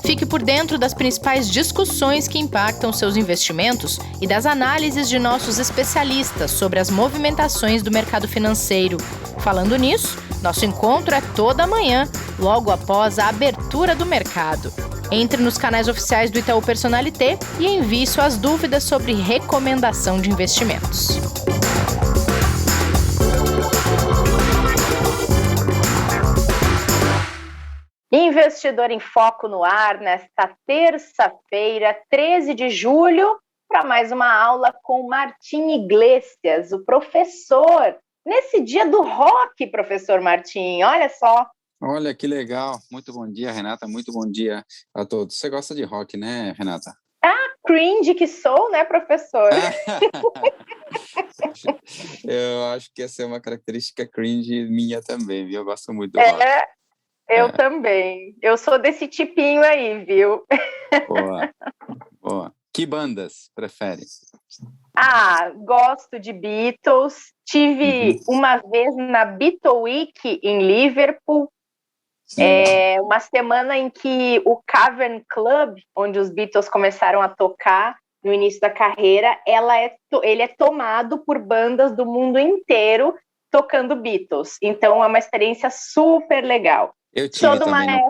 Fique por dentro das principais discussões que impactam seus investimentos e das análises de nossos especialistas sobre as movimentações do mercado financeiro. Falando nisso, nosso encontro é toda manhã, logo após a abertura do mercado. Entre nos canais oficiais do Itaú Personalité e envie suas dúvidas sobre recomendação de investimentos. Investidor em Foco no ar, nesta terça-feira, 13 de julho, para mais uma aula com Martim Iglesias, o professor. Nesse dia do rock, professor Martim, olha só. Olha, que legal. Muito bom dia, Renata. Muito bom dia a todos. Você gosta de rock, né, Renata? Cringe que sou, né, professor? Eu acho que essa é uma característica cringe minha também, viu? Eu gosto muito do rock. Eu também. Eu sou desse tipinho aí, viu? Boa, boa. Que bandas prefere? Gosto de Beatles. Tive uma vez na Beatle Week em Liverpool. Uma semana em que o Cavern Club, onde os Beatles começaram a tocar no início da carreira, ele é tomado por bandas do mundo inteiro tocando Beatles. Então é uma experiência super legal. Eu tive também.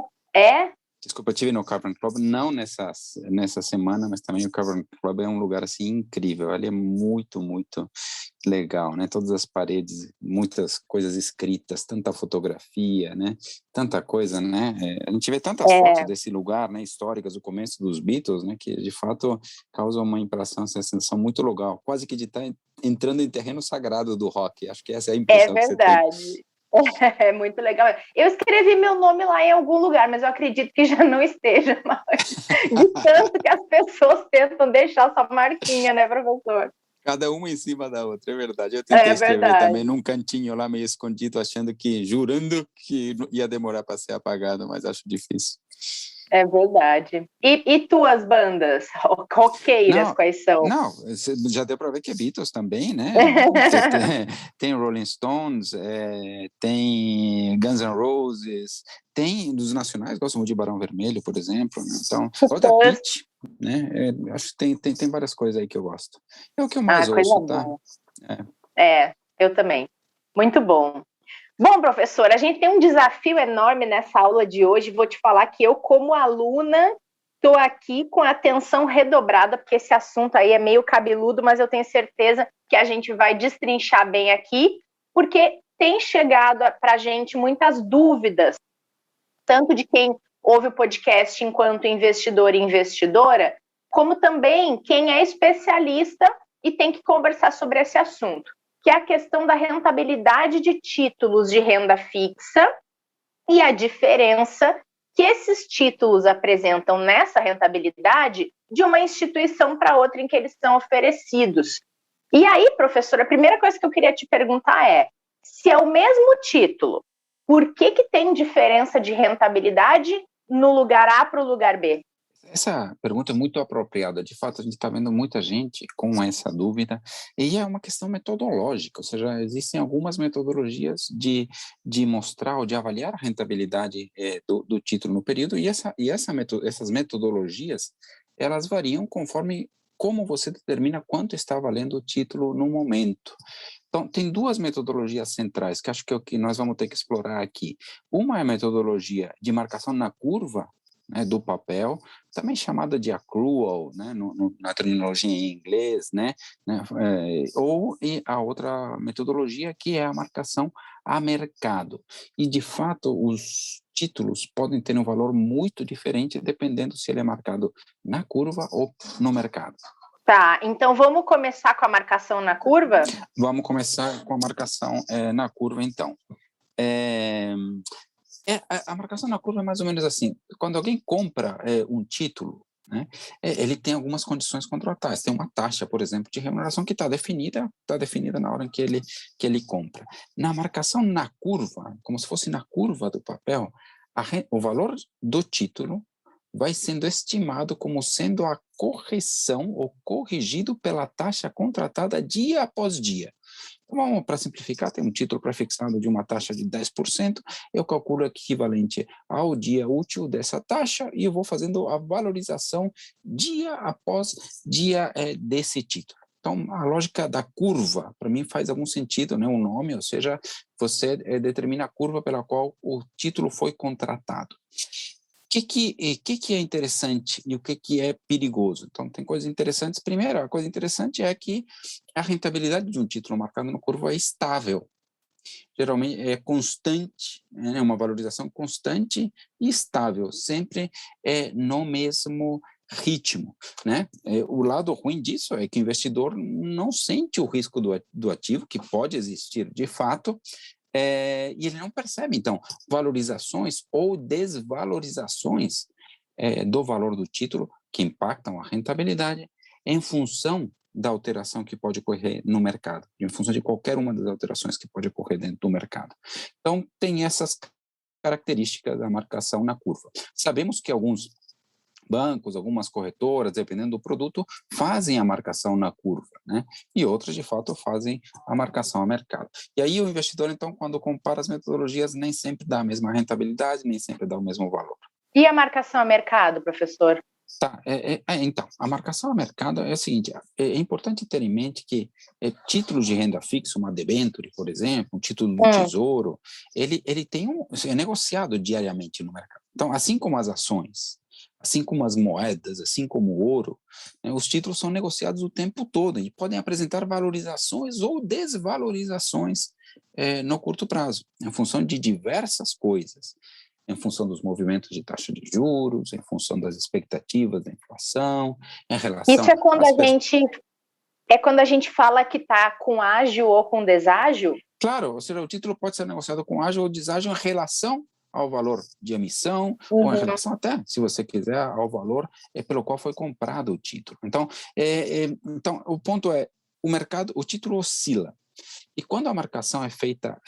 Desculpa, eu tive no Cavern Club, não nessa semana, mas também o Cavern Club é um lugar assim incrível. Ali é muito, muito legal, né? Todas as paredes, muitas coisas escritas, tanta fotografia, né? Tanta coisa, né? A gente vê tantas fotos desse lugar, né? Históricas do começo dos Beatles, né? Que de fato causa uma impressão, uma sensação muito legal, quase que de estar entrando em terreno sagrado do rock. Acho que essa é a impressão que você tem. É verdade. É muito legal. Eu escrevi meu nome lá em algum lugar, mas eu acredito que já não esteja mais. De tanto que as pessoas tentam deixar sua marquinha, né, professor? Cada uma em cima da outra, é verdade. Eu tentei escrever também num cantinho lá, meio escondido, jurando que ia demorar para ser apagado, mas acho difícil. É verdade. E tuas bandas roqueiras, quais são? Não, já deu para ver que é Beatles também, né? tem Rolling Stones, tem Guns N' Roses, tem dos nacionais, gosto muito de Barão Vermelho, por exemplo, né? Então, Roda Pit, né? Acho que tem várias coisas aí que eu gosto. É o que eu mais ouço, tá? Eu também. Muito bom. Bom, professor, a gente tem um desafio enorme nessa aula de hoje. Vou te falar que eu, como aluna, estou aqui com a atenção redobrada, porque esse assunto aí é meio cabeludo, mas eu tenho certeza que a gente vai destrinchar bem aqui, porque tem chegado para a gente muitas dúvidas, tanto de quem ouve o podcast enquanto investidor e investidora, como também quem é especialista e tem que conversar sobre esse assunto, que é a questão da rentabilidade de títulos de renda fixa e a diferença que esses títulos apresentam nessa rentabilidade de uma instituição para outra em que eles são oferecidos. E aí, professora, a primeira coisa que eu queria te perguntar é, se é o mesmo título, por que tem diferença de rentabilidade no lugar A para o lugar B? Essa pergunta é muito apropriada. De fato, a gente está vendo muita gente com essa dúvida, e é uma questão metodológica, ou seja, existem algumas metodologias de mostrar ou de avaliar a rentabilidade do título no período, e essas metodologias, elas variam conforme como você determina quanto está valendo o título no momento. Então, tem duas metodologias centrais, que acho que é o que nós vamos ter que explorar aqui. Uma é a metodologia de marcação na curva, né, do papel, também chamada de accrual, né, na terminologia em inglês, né, e a outra metodologia que é a marcação a mercado. E, de fato, os títulos podem ter um valor muito diferente dependendo se ele é marcado na curva ou no mercado. Tá, então vamos começar com a marcação na curva? Vamos começar com a marcação na curva, então. A marcação na curva é mais ou menos assim, quando alguém compra um título, né, ele tem algumas condições contratuais, tem uma taxa, por exemplo, de remuneração que está definida na hora em que ele compra. Na marcação na curva, como se fosse na curva do papel, o valor do título vai sendo estimado como sendo a correção ou corrigido pela taxa contratada dia após dia. Então, vamos, para simplificar, tem um título prefixado de uma taxa de 10%, eu calculo o equivalente ao dia útil dessa taxa e eu vou fazendo a valorização dia após dia desse título. Então, a lógica da curva, para mim, faz algum sentido, né? O nome, ou seja, você determina a curva pela qual o título foi contratado. O que é interessante e o que é perigoso? Então, tem coisas interessantes. Primeiro, a coisa interessante é que a rentabilidade de um título marcado na curva é estável. Geralmente é constante, é uma valorização constante e estável, sempre no mesmo ritmo, né? O lado ruim disso é que o investidor não sente o risco do ativo, que pode existir de fato, e ele não percebe, então, valorizações ou desvalorizações do valor do título que impactam a rentabilidade em função da alteração que pode ocorrer no mercado, em função de qualquer uma das alterações que pode ocorrer dentro do mercado. Então, tem essas características da marcação na curva. Sabemos que alguns bancos, algumas corretoras, dependendo do produto, fazem a marcação na curva, né? E outras, de fato, fazem a marcação a mercado. E aí o investidor, então, quando compara as metodologias, nem sempre dá a mesma rentabilidade, nem sempre dá o mesmo valor. E a marcação a mercado, professor? Tá, então, a marcação a mercado é o seguinte, é importante ter em mente que títulos de renda fixa, uma debênture, por exemplo, um título do Tesouro, ele é negociado diariamente no mercado. Então, assim como as ações, assim como as moedas, assim como o ouro, né, os títulos são negociados o tempo todo e podem apresentar valorizações ou desvalorizações no curto prazo, em função de diversas coisas, em função dos movimentos de taxa de juros, em função das expectativas da inflação, em relação... Isso é quando a gente fala que está com ágio ou com deságio? Claro, ou seja, o título pode ser negociado com ágio ou deságio em relação ao valor de emissão, ou em relação até, se você quiser, ao valor pelo qual foi comprado o título. Então, então o ponto é, o título oscila. E quando a marcação é feita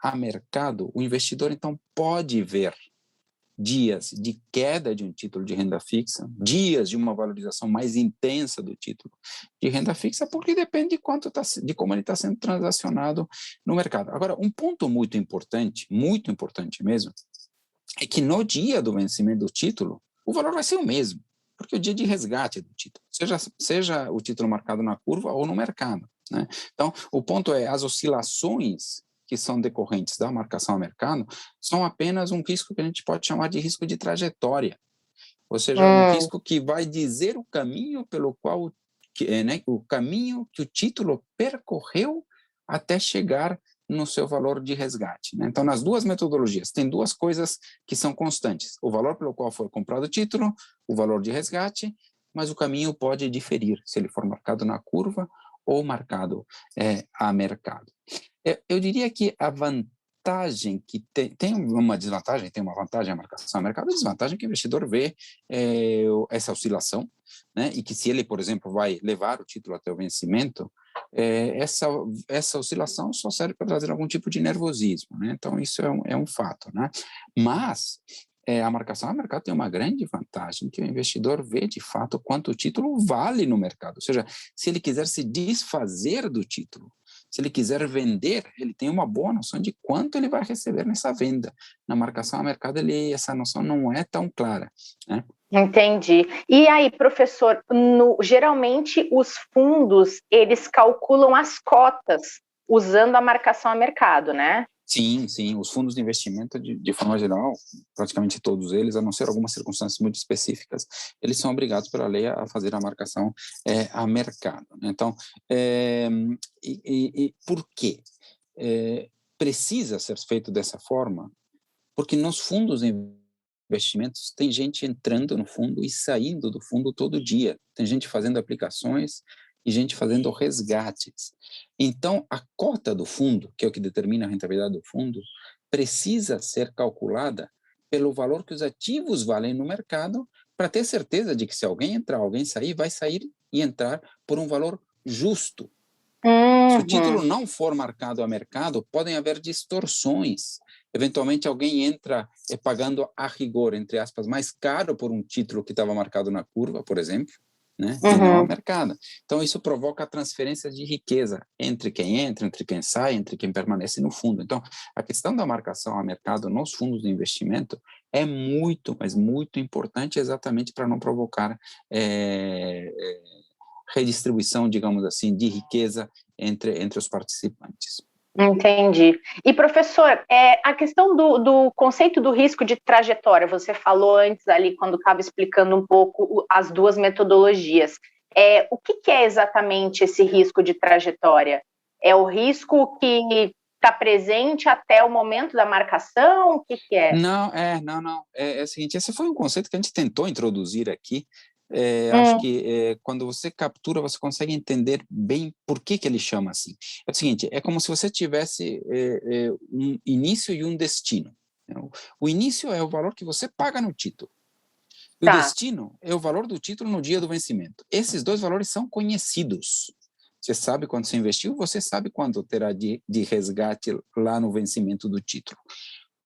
a mercado, o investidor, então, pode ver dias de queda de um título de renda fixa, dias de uma valorização mais intensa do título de renda fixa, porque depende de como ele está sendo transacionado no mercado. Agora, um ponto muito importante mesmo, é que no dia do vencimento do título, o valor vai ser o mesmo, porque é o dia de resgate do título, seja o título marcado na curva ou no mercado, né? Então, o ponto é, as oscilações que são decorrentes da marcação a mercado são apenas um risco que a gente pode chamar de risco de trajetória, ou seja, um risco que vai dizer o caminho pelo qual, o caminho que o título percorreu até chegar no seu valor de resgate, né? Então, nas duas metodologias, tem duas coisas que são constantes: o valor pelo qual foi comprado o título, o valor de resgate, mas o caminho pode diferir, se ele for marcado na curva ou marcado a mercado. Eu diria que a vantagem que tem uma desvantagem, tem uma vantagem a marcação a mercado, a desvantagem que o investidor vê essa oscilação, né? E que se ele, por exemplo, vai levar o título até o vencimento, essa oscilação só serve para trazer algum tipo de nervosismo, né? Então, isso é um fato, né? Mas a marcação a mercado tem uma grande vantagem, que o investidor vê, de fato, quanto o título vale no mercado. Ou seja, se ele quiser se desfazer do título, se ele quiser vender, ele tem uma boa noção de quanto ele vai receber nessa venda. Na marcação a mercado, essa noção não é tão clara, né? Entendi. E aí, professor, geralmente os fundos, eles calculam as cotas usando a marcação a mercado, né? Sim, os fundos de investimento, de forma geral, praticamente todos eles, a não ser algumas circunstâncias muito específicas, eles são obrigados pela lei a fazer a marcação a mercado. Então, por quê? Precisa ser feito dessa forma, porque nos fundos de investimentos tem gente entrando no fundo e saindo do fundo todo dia, tem gente fazendo aplicações e gente fazendo resgates. Então, a cota do fundo, que é o que determina a rentabilidade do fundo, precisa ser calculada pelo valor que os ativos valem no mercado, para ter certeza de que se alguém entrar, alguém sair, vai sair e entrar por um valor justo. Se o título não for marcado a mercado, podem haver distorções. Eventualmente, alguém entra pagando a rigor, entre aspas, mais caro por um título que estava marcado na curva, por exemplo, né? E não a mercado. Então, isso provoca a transferência de riqueza entre quem entra, entre quem sai, entre quem permanece no fundo. Então, a questão da marcação a mercado nos fundos de investimento é muito, mas muito importante exatamente para não provocar redistribuição, digamos assim, de riqueza entre os participantes. Entendi. E, professor, a questão do conceito do risco de trajetória, você falou antes ali, quando estava explicando um pouco as duas metodologias. O que é exatamente esse risco de trajetória? É o risco que está presente até o momento da marcação? O que é? Não. É o seguinte, esse foi um conceito que a gente tentou introduzir aqui. Acho que quando você captura, você consegue entender bem por que ele chama assim. É o seguinte, é como se você tivesse um início e um destino. O início é o valor que você paga no título. E o destino é o valor do título no dia do vencimento. Esses dois valores são conhecidos. Você sabe quando você investiu, você sabe quanto terá de resgate lá no vencimento do título.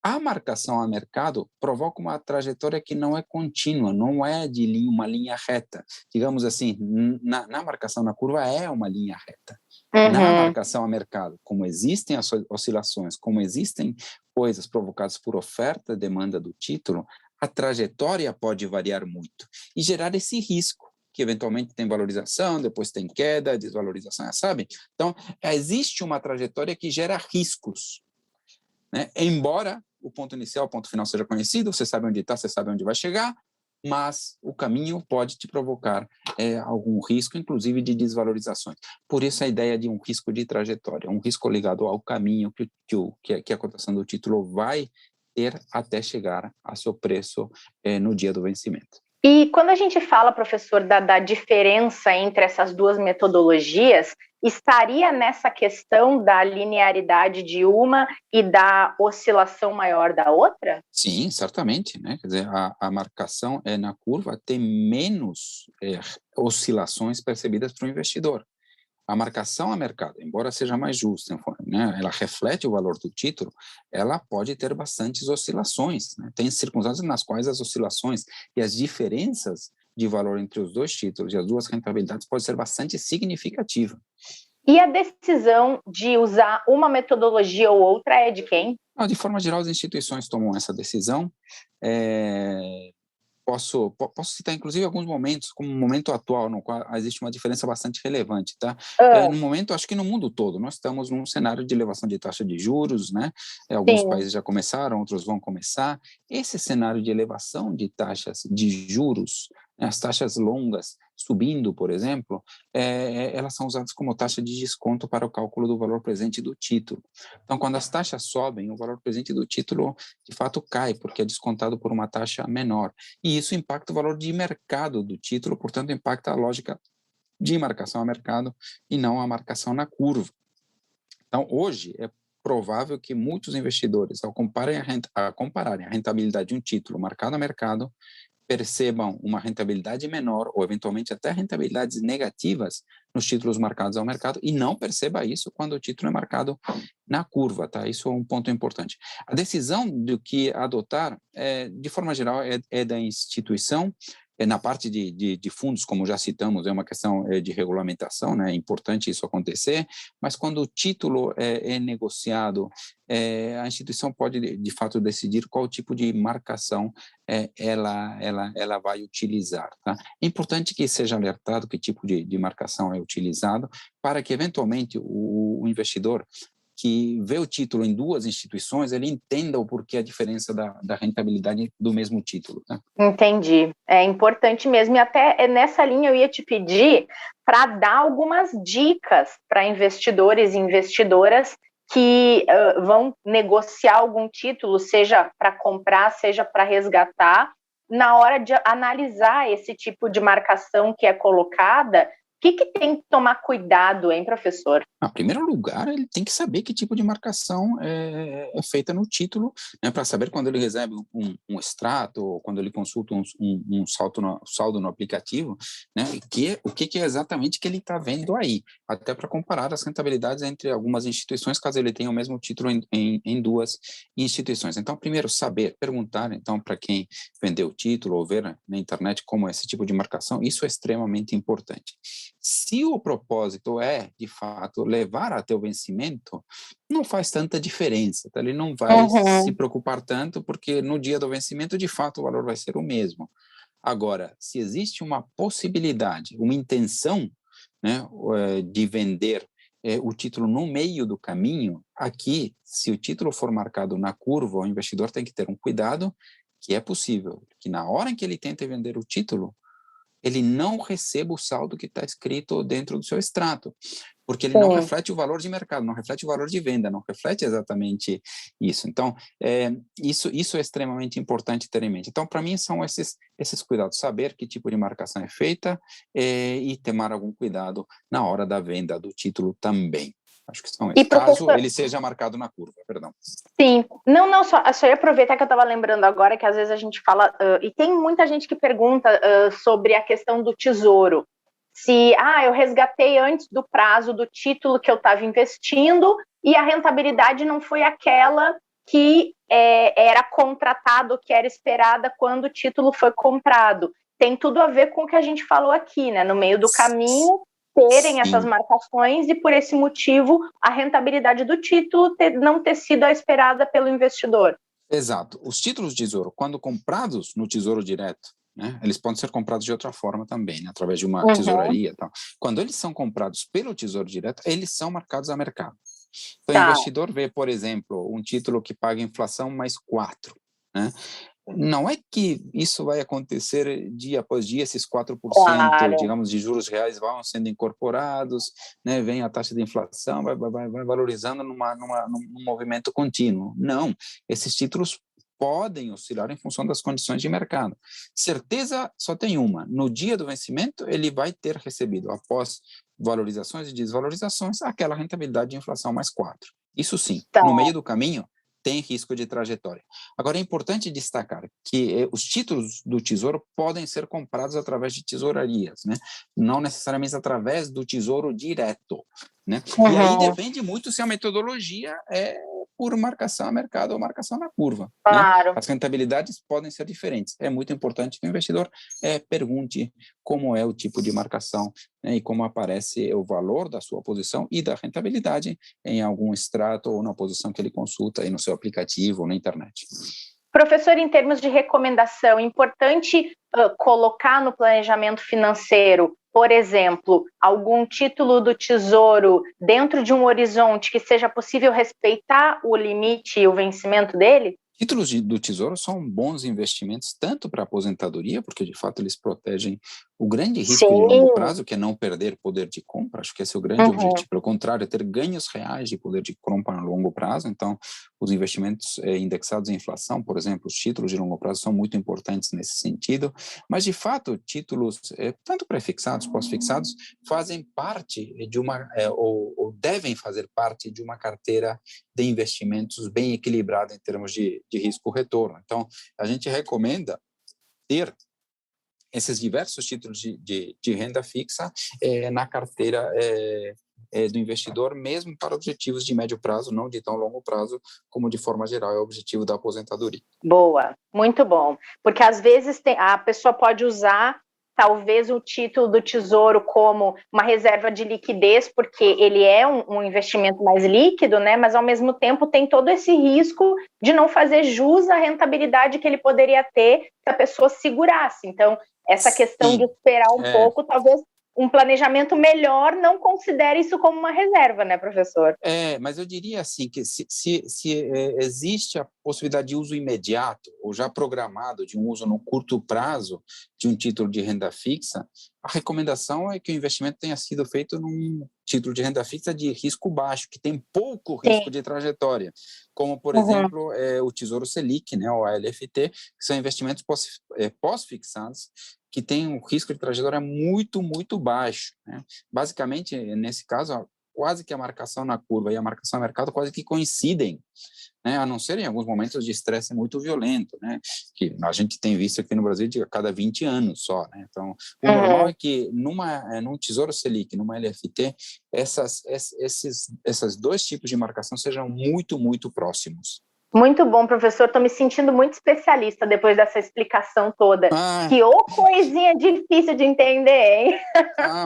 A marcação a mercado provoca uma trajetória que não é contínua, não é de uma linha reta. Digamos assim, na marcação na curva é uma linha reta. Na marcação a mercado, como existem as oscilações, como existem coisas provocadas por oferta e demanda do título, a trajetória pode variar muito e gerar esse risco, que eventualmente tem valorização, depois tem queda, desvalorização, sabe? Então, existe uma trajetória que gera riscos, né? Embora o ponto inicial, o ponto final seja conhecido, você sabe onde está, você sabe onde vai chegar, mas o caminho pode te provocar algum risco, inclusive de desvalorizações. Por isso a ideia de um risco de trajetória, um risco ligado ao caminho que a cotação do título vai ter até chegar a seu preço no dia do vencimento. E quando a gente fala, professor, da diferença entre essas duas metodologias, estaria nessa questão da linearidade de uma e da oscilação maior da outra? Sim, certamente, né? Quer dizer, a marcação na curva tem menos oscilações percebidas para o investidor. A marcação a mercado, embora seja mais justa, né, ela reflete o valor do título, ela pode ter bastantes oscilações, né? Tem circunstâncias nas quais as oscilações e as diferenças de valor entre os dois títulos e as duas rentabilidades pode ser bastante significativa. E a decisão de usar uma metodologia ou outra é de quem? De forma geral, as instituições tomam essa decisão. Posso citar, inclusive, alguns momentos, como o momento atual, no qual existe uma diferença bastante relevante, tá? No momento, acho que no mundo todo, nós estamos num cenário de elevação de taxa de juros, né? Alguns países já começaram, outros vão começar. Esse cenário de elevação de taxas de juros, né, as taxas longas subindo, por exemplo, elas são usadas como taxa de desconto para o cálculo do valor presente do título. Então, quando as taxas sobem, o valor presente do título, de fato, cai, porque é descontado por uma taxa menor. E isso impacta o valor de mercado do título, portanto, impacta a lógica de marcação a mercado e não a marcação na curva. Então, hoje, é provável que muitos investidores, ao compararem a rentabilidade de um título marcado a mercado, percebam uma rentabilidade menor ou, eventualmente, até rentabilidades negativas nos títulos marcados ao mercado e não perceba isso quando o título é marcado na curva, tá? Isso é um ponto importante. A decisão do que adotar, de forma geral, é da instituição. Na parte de fundos, como já citamos, é uma questão de regulamentação, né? É importante isso acontecer, mas quando o título é negociado, a instituição pode, de fato, decidir qual tipo de marcação ela vai utilizar. Tá? É importante que seja alertado que tipo de marcação é utilizado, para que, eventualmente, o investidor que vê o título em duas instituições, ele entenda o porquê a diferença da rentabilidade do mesmo título. Né? Entendi. É importante mesmo. E até nessa linha eu ia te pedir para dar algumas dicas para investidores e investidoras que vão negociar algum título, seja para comprar, seja para resgatar, na hora de analisar esse tipo de marcação que é colocada, que tem que tomar cuidado, hein, professor? Em primeiro lugar, ele tem que saber que tipo de marcação é feita no título, né, para saber quando ele recebe um extrato, ou quando ele consulta saldo no aplicativo, né, o que é exatamente que ele está vendo aí, até para comparar as rentabilidades entre algumas instituições, caso ele tenha o mesmo título em duas instituições. Então, primeiro, saber, perguntar, então, para quem vendeu o título, ou ver na internet como é esse tipo de marcação, isso é extremamente importante. Se o propósito é, de fato, levar até o vencimento, não faz tanta diferença, tá? Ele não vai se preocupar tanto, porque no dia do vencimento, de fato, o valor vai ser o mesmo. Agora, se existe uma possibilidade, uma intenção, né, de vender o título no meio do caminho, aqui, se o título for marcado na curva, o investidor tem que ter um cuidado, que é possível, que na hora em que ele tenta vender o título, ele não receba o saldo que está escrito dentro do seu extrato, porque ele não reflete o valor de mercado, não reflete o valor de venda, não reflete exatamente isso. Então, isso é extremamente importante ter em mente. Então, para mim, são esses cuidados, saber que tipo de marcação é feita e tomar algum cuidado na hora da venda do título também. Acho que são esses, caso ele seja marcado na curva, perdão. Sim, só ia aproveitar que eu estava lembrando agora que às vezes a gente fala, e tem muita gente que pergunta sobre a questão do tesouro. Se, eu resgatei antes do prazo do título que eu estava investindo e a rentabilidade não foi aquela que era contratado, que era esperada quando o título foi comprado. Tem tudo a ver com o que a gente falou aqui, né? No meio do caminho, terem essas marcações e, por esse motivo, a rentabilidade do título não ter sido a esperada pelo investidor. Exato. Os títulos de tesouro, quando comprados no Tesouro Direto, né, eles podem ser comprados de outra forma também, né, através de uma tesouraria e tal. Quando eles são comprados pelo Tesouro Direto, eles são marcados a mercado. Então, o investidor vê, por exemplo, um título que paga inflação mais 4, né? Não é que isso vai acontecer dia após dia, esses 4%, digamos, de juros reais vão sendo incorporados, né, vem a taxa de inflação, vai valorizando num movimento contínuo. Não, esses títulos podem oscilar em função das condições de mercado. Certeza só tem uma, no dia do vencimento ele vai ter recebido, após valorizações e desvalorizações, aquela rentabilidade de inflação mais 4. Isso sim, no meio do caminho, tem risco de trajetória. Agora, é importante destacar que os títulos do Tesouro podem ser comprados através de tesourarias, né? Não necessariamente através do Tesouro Direto, né? E aí depende muito se a metodologia é por marcação a mercado ou marcação na curva. Claro. Né? As rentabilidades podem ser diferentes. É muito importante que o investidor pergunte como é o tipo de marcação, né, e como aparece o valor da sua posição e da rentabilidade em algum extrato ou na posição que ele consulta aí no seu aplicativo ou na internet. Professor, em termos de recomendação, é importante colocar no planejamento financeiro, por exemplo, algum título do Tesouro dentro de um horizonte que seja possível respeitar o limite e o vencimento dele? Títulos do Tesouro são bons investimentos tanto para a aposentadoria, porque de fato eles protegem o grande risco de longo prazo, que é não perder poder de compra. Acho que esse é o grande objetivo. Pelo contrário, é ter ganhos reais de poder de compra no longo prazo. Então, os investimentos indexados à inflação, por exemplo, os títulos de longo prazo são muito importantes nesse sentido. Mas, de fato, títulos, tanto pré-fixados, pós-fixados, fazem parte de uma, ou devem fazer parte de uma carteira de investimentos bem equilibrada em termos de risco-retorno. Então, a gente recomenda ter esses diversos títulos de renda fixa na carteira do investidor, mesmo para objetivos de médio prazo, não de tão longo prazo, como de forma geral é o objetivo da aposentadoria. Boa, muito bom. Porque às vezes a pessoa pode usar talvez o título do Tesouro como uma reserva de liquidez, porque ele é um investimento mais líquido, né? Mas ao mesmo tempo tem todo esse risco de não fazer jus à rentabilidade que ele poderia ter se a pessoa segurasse. Então, essa questão de esperar um pouco, talvez um planejamento melhor não considere isso como uma reserva, né, professor? Mas eu diria assim, que se existe a possibilidade de uso imediato ou já programado de um uso no curto prazo de um título de renda fixa, a recomendação é que o investimento tenha sido feito num título de renda fixa de risco baixo, que tem pouco risco de trajetória, como, por exemplo, o Tesouro Selic, né, ou a LFT, que são investimentos pós-fixados, que têm um risco de trajetória muito, muito baixo, né? Basicamente, nesse caso, quase que a marcação na curva e a marcação no mercado quase que coincidem, né? A não ser em alguns momentos de estresse muito violento, né? Que a gente tem visto aqui no Brasil a cada 20 anos só, né? Então, o normal é que num Tesouro Selic, numa LFT, esses dois tipos de marcação sejam muito, muito próximos. Muito bom, professor. Estou me sentindo muito especialista depois dessa explicação toda. Que coisinha difícil de entender, hein?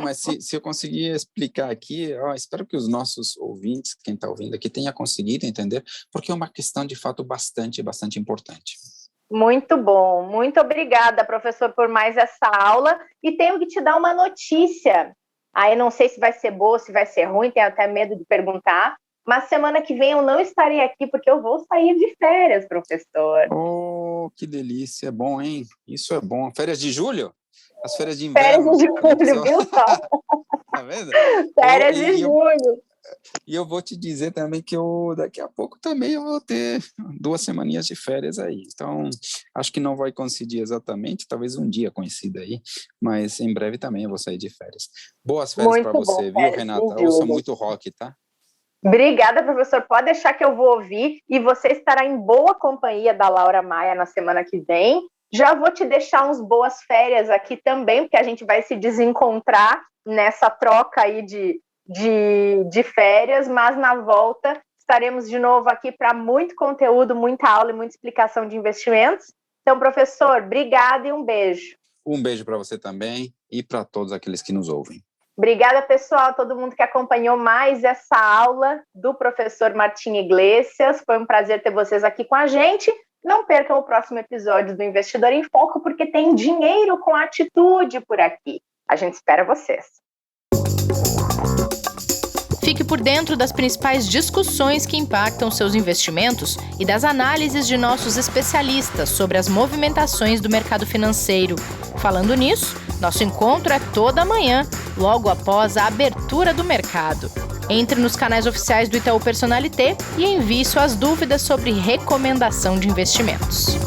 Mas se eu conseguir explicar aqui, espero que os nossos ouvintes, quem está ouvindo aqui, tenha conseguido entender, porque é uma questão, de fato, bastante importante. Muito bom. Muito obrigada, professor, por mais essa aula. E tenho que te dar uma notícia. Aí não sei se vai ser boa, se vai ser ruim, tenho até medo de perguntar. Mas semana que vem eu não estarei aqui porque eu vou sair de férias, professor. Oh, que delícia, é bom, hein? Isso é bom. Férias de julho? As férias de inverno. Férias de julho, viu só? Tá vendo? Férias de julho. E eu vou te dizer também que daqui a pouco também eu vou ter 2 semaninhas de férias aí. Então, acho que não vai coincidir exatamente, talvez um dia coincida aí, mas em breve também eu vou sair de férias. Boas férias para você, viu, Renata? Ouça muito rock, tá? Obrigada, professor. Pode deixar que eu vou ouvir e você estará em boa companhia da Laura Maia na semana que vem. Já vou te deixar uns boas férias aqui também, porque a gente vai se desencontrar nessa troca aí de férias, mas na volta estaremos de novo aqui para muito conteúdo, muita aula e muita explicação de investimentos. Então, professor, obrigada e um beijo. Um beijo para você também e para todos aqueles que nos ouvem. Obrigada, pessoal, todo mundo que acompanhou mais essa aula do professor Martim Iglesias. Foi um prazer ter vocês aqui com a gente. Não percam o próximo episódio do Investidor em Foco, porque tem dinheiro com atitude por aqui. A gente espera vocês. Fique por dentro das principais discussões que impactam seus investimentos e das análises de nossos especialistas sobre as movimentações do mercado financeiro. Falando nisso, nosso encontro é toda manhã, logo após a abertura do mercado. Entre nos canais oficiais do Itaú Personalité e envie suas dúvidas sobre recomendação de investimentos.